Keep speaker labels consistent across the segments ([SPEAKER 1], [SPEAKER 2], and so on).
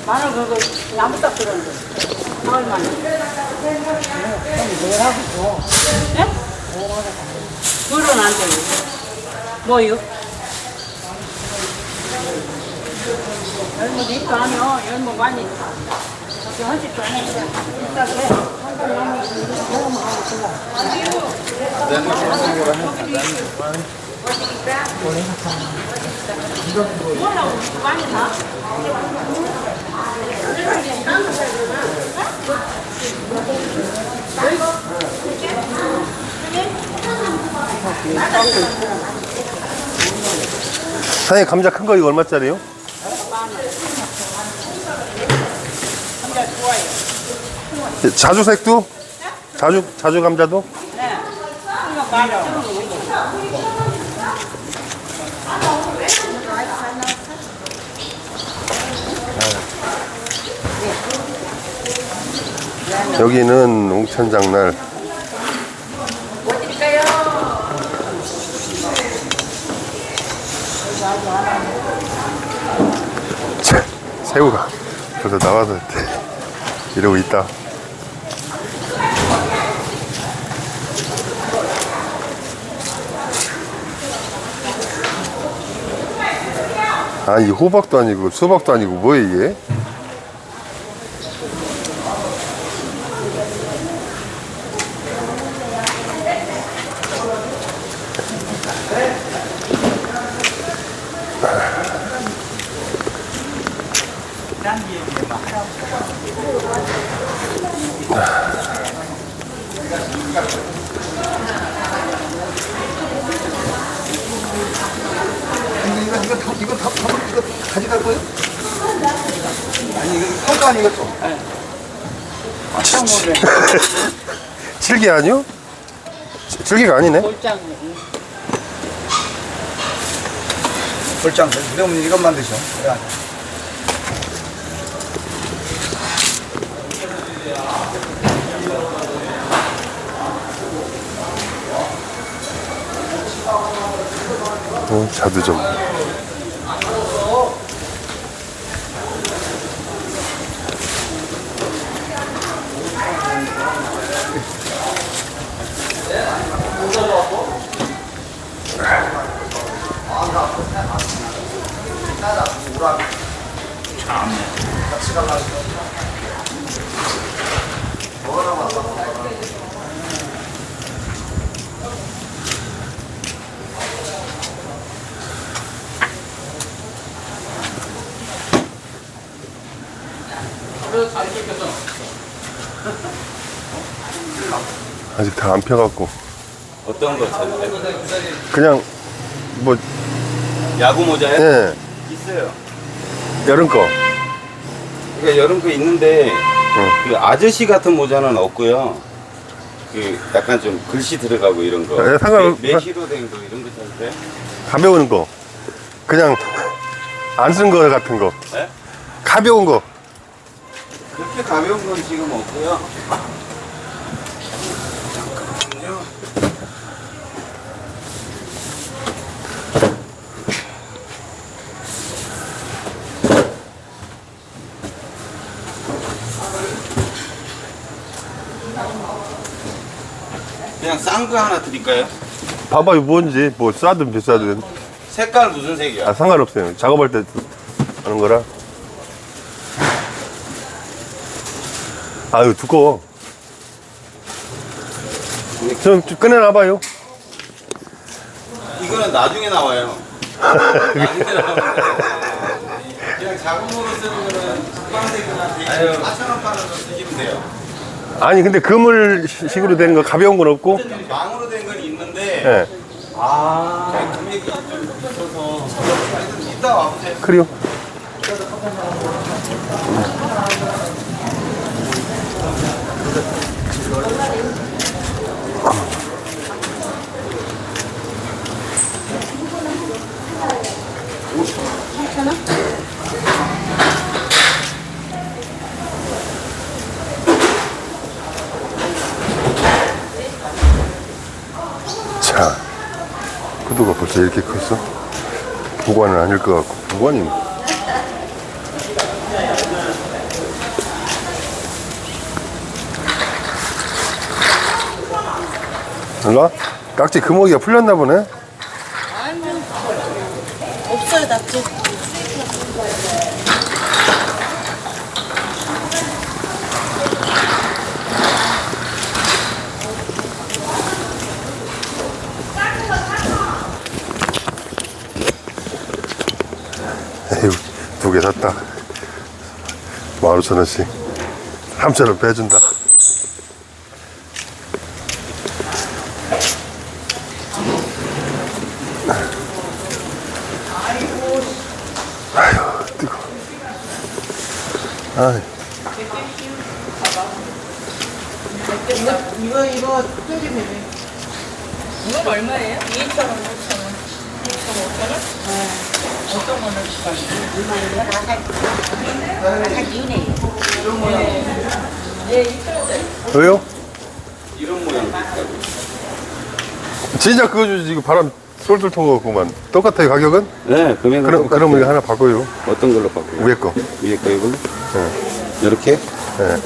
[SPEAKER 1] 마늘 그거 야무딱 들었는데 얼마나? 예? 물은 안 되고 뭐요? 열무도 있고 하면 열무 많이 저기 헌집 안 해. 이따 그래. 뭐라고 많이 사?
[SPEAKER 2] 사장님 감자 큰 거 이거 얼마짜리요?
[SPEAKER 1] 감자 좋아요.
[SPEAKER 2] 자주색도? 자주 감자도?
[SPEAKER 1] 네. 이거 많아.
[SPEAKER 2] 여기는 옹천장날.
[SPEAKER 1] 뭐 드릴까요?
[SPEAKER 2] 새우가 벌써 나와서 이러고 있다. 아니 호박도 아니고 수박도 아니고 뭐야 이게?
[SPEAKER 3] 이거 가져갈 거예요? 아니 이거 평가 아니겠죠?
[SPEAKER 2] 질기 아니요? 질기가 아니네.
[SPEAKER 1] 볼장.
[SPEAKER 3] 볼장 그러면 이것만 드셔.
[SPEAKER 2] 자두점. 아직 다 안 펴갖고
[SPEAKER 4] 어떤 거 찾으세요?
[SPEAKER 2] 그냥 뭐
[SPEAKER 4] 야구 모자요?
[SPEAKER 2] 예,
[SPEAKER 4] 있어요.
[SPEAKER 2] 여름 거.
[SPEAKER 4] 그러니까 여름 거 있는데 그 아저씨 같은 모자는 없고요. 그 약간 좀 글씨 들어가고 이런 거.
[SPEAKER 2] 네,
[SPEAKER 4] 메시로 된 거 이런 거 찾으세요?
[SPEAKER 2] 가벼운 거. 그냥 안 쓴 거 같은 거.
[SPEAKER 4] 네?
[SPEAKER 2] 가벼운 거.
[SPEAKER 4] 그렇게 가벼운 건 지금 없고요. 잠깐만요. 그냥 싼 거 하나 드릴까요?
[SPEAKER 2] 봐봐요 뭔지 뭐 싸든 비싸든
[SPEAKER 4] 색깔 무슨 색이야?
[SPEAKER 2] 상관없어요. 작업할 때 하는 거라. 아유 두꺼워. 좀 꺼내놔봐요.
[SPEAKER 4] 이거는 나중에 나와요. 나중에 나오는데 그냥 작업으로 쓰는 거는 주방색이나 되게 4,000원 파는 거 쓰시면 돼요.
[SPEAKER 2] 아니 근데 그물식으로 된 거 가벼운 건 없고.
[SPEAKER 4] 망으로 된 건 있는데
[SPEAKER 2] 예.
[SPEAKER 4] 금액이 좀 있어서 이따 와보세요.
[SPEAKER 2] 그래요. 구도가 벌써 이렇게 컸어? 보관은 아닐 것 같고. 보관이 몰라? 낙지 금어기가 풀렸나 보네?
[SPEAKER 1] 없어요, 낙지.
[SPEAKER 2] 에휴, 2개 샀다. 15,000원씩. 3,000원 빼준다. 아휴, 뜨거워. 아이.
[SPEAKER 1] 이거 저기 되네. 이건 얼마예요? 2,000원, 5,000원. 5,000원? 네. 어떤 거는?
[SPEAKER 2] 왜요?
[SPEAKER 4] 이런 모양.
[SPEAKER 2] 진짜 그거 주지. 이거 바람 쏠쏠 통하고만. 똑같아요, 가격은?
[SPEAKER 4] 네, 금액은
[SPEAKER 2] 그럼 이거 하나 바꿔요.
[SPEAKER 4] 어떤 걸로 바꿔요?
[SPEAKER 2] 위에 거.
[SPEAKER 4] 위에 거 이걸로?
[SPEAKER 2] 네.
[SPEAKER 4] 이렇게?
[SPEAKER 2] 네.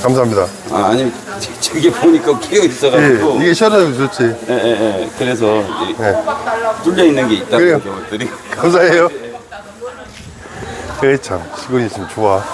[SPEAKER 2] 감사합니다.
[SPEAKER 4] 아, 아니, 저기 보니까 끼어 있어가지고.
[SPEAKER 2] 예, 이게 시원하고 좋지.
[SPEAKER 4] 예. 그래서
[SPEAKER 2] 네.
[SPEAKER 4] 뚫려 있는 게 있다고
[SPEAKER 2] 그래요.
[SPEAKER 4] 경우들이.
[SPEAKER 2] 감사해요. 에이, 참. 시골이 있으면 좋아.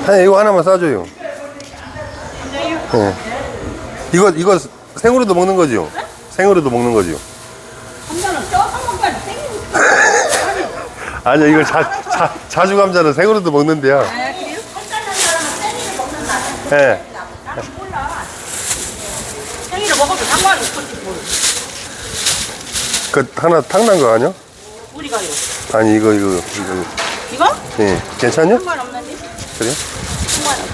[SPEAKER 2] 사장님, 이거 하나만 싸줘요. 네. 이거 생으로도 먹는 거지요? 생으로도 먹는 거지요?
[SPEAKER 1] 감자는 쪄서 먹어야지. 생긴
[SPEAKER 2] 아니야, 이걸 자주 감자는 생으로도 먹는데요.
[SPEAKER 1] 아, 그래요? 한잔한 사람은 생이를 먹는다.
[SPEAKER 2] 네.
[SPEAKER 1] 몰라. 생이를 먹어도 상관이 없겠지, 뭘.
[SPEAKER 2] 그 하나 탕난 거 아니야?
[SPEAKER 1] 우리가요.
[SPEAKER 2] 아니, 이거.
[SPEAKER 1] 이거?
[SPEAKER 2] 예. 괜찮냐?
[SPEAKER 1] 상관없는데?
[SPEAKER 2] 그래?
[SPEAKER 1] 상관없어.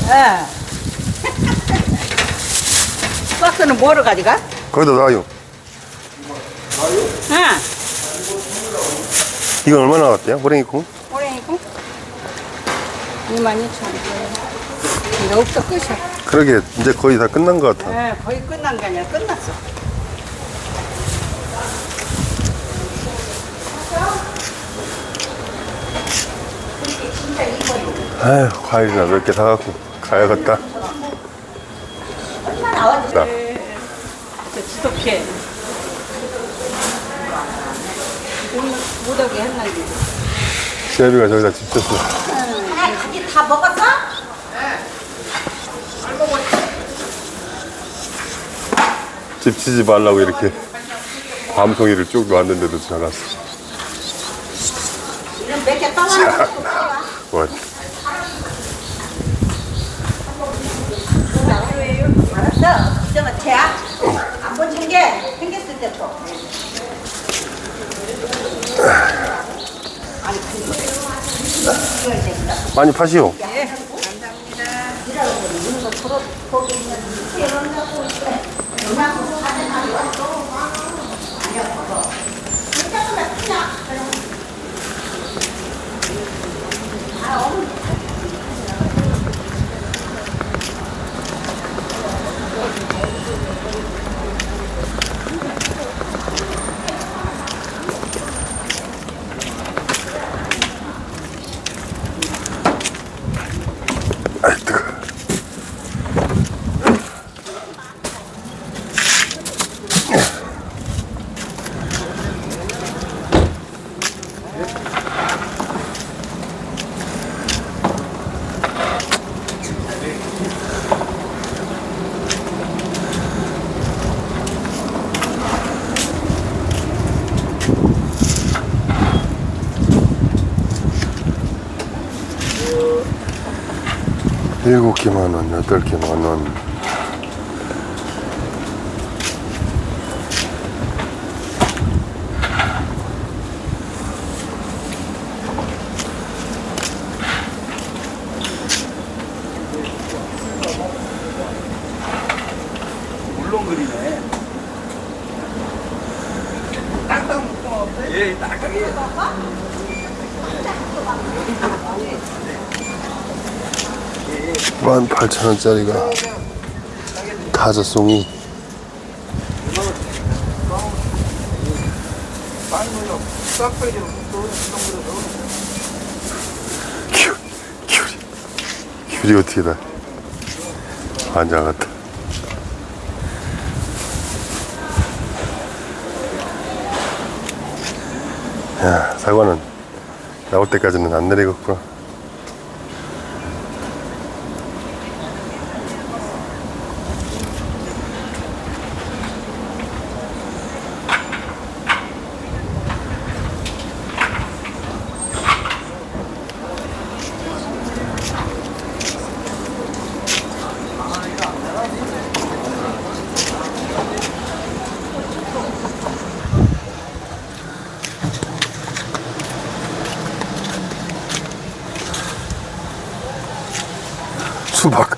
[SPEAKER 1] 예. 박스는 뭐로 가져가?
[SPEAKER 2] 거기다 놔요.
[SPEAKER 1] 응.
[SPEAKER 2] 이건 얼마 나왔대요? 호랭이콩?
[SPEAKER 1] 호랭이콩? 22,000원. 이제 없어, 끝이야.
[SPEAKER 2] 그러게, 이제 거의 다 끝난 것 같아.
[SPEAKER 1] 네, 거의 끝난 게 아니라 끝났어.
[SPEAKER 2] 아휴, 과일이나 몇 개 사갖고 가야겠다. 자,
[SPEAKER 1] 지독해. 못하게 했는데.
[SPEAKER 2] 시아비가 저기다 집 줬어.
[SPEAKER 1] 가지 다 먹었어?
[SPEAKER 2] 집 치지 말라고 이렇게 밤송이를 쭉 놨는데도 전화 왔어.
[SPEAKER 1] 이런 몇개 떠나는
[SPEAKER 2] 뭐,
[SPEAKER 1] 알았어. 그때만 채야. 안본 챙겨. 챙겼을 때 또.
[SPEAKER 2] 많이 파시오. 7개 만원, 8개 만원.
[SPEAKER 3] 물렁거리네. 딱딱 묶어 없어요? 예, 딱딱해.
[SPEAKER 2] 18,000원짜리가 다섯 송이. 귤이 어떻게 다 환장 같다. 야, 사과는 나올 때까지는 안 내리겠구나. 수박.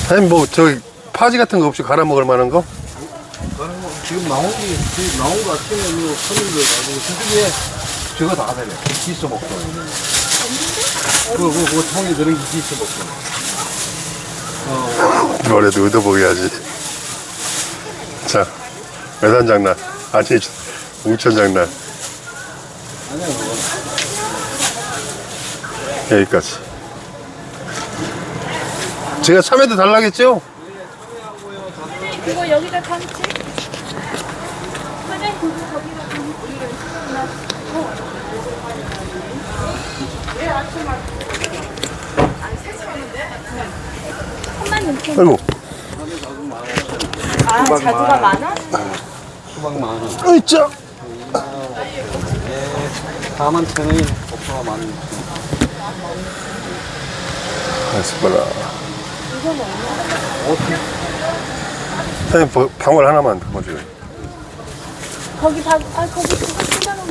[SPEAKER 2] 아니 뭐 저기 파지 같은 거 없이 갈아 먹을 만한 거?
[SPEAKER 3] 지금 나온 거 같으면 뭐 손님들 가지고 저쪽에 저거 다 되네. 기스 먹고. 그 통에 들은 게 기스 먹고.
[SPEAKER 2] 이번에도 얻어보게야지. 자, 외산장난 아니 웅천장난 여기까지. 제가 참외도 달라겠죠?
[SPEAKER 1] 그거 여기다 담지? 사장님 그거 거기다 담지?
[SPEAKER 2] 아이고.
[SPEAKER 1] 아, 자두가 많아?
[SPEAKER 3] 수박 만 원.
[SPEAKER 2] 으이짜.
[SPEAKER 3] 41,000원이 옥수수가 만 원.
[SPEAKER 2] 아스파라. 사장님 방울 하나만 더 줘요.
[SPEAKER 1] 거기 다, 아, 거기 그거 10만 원.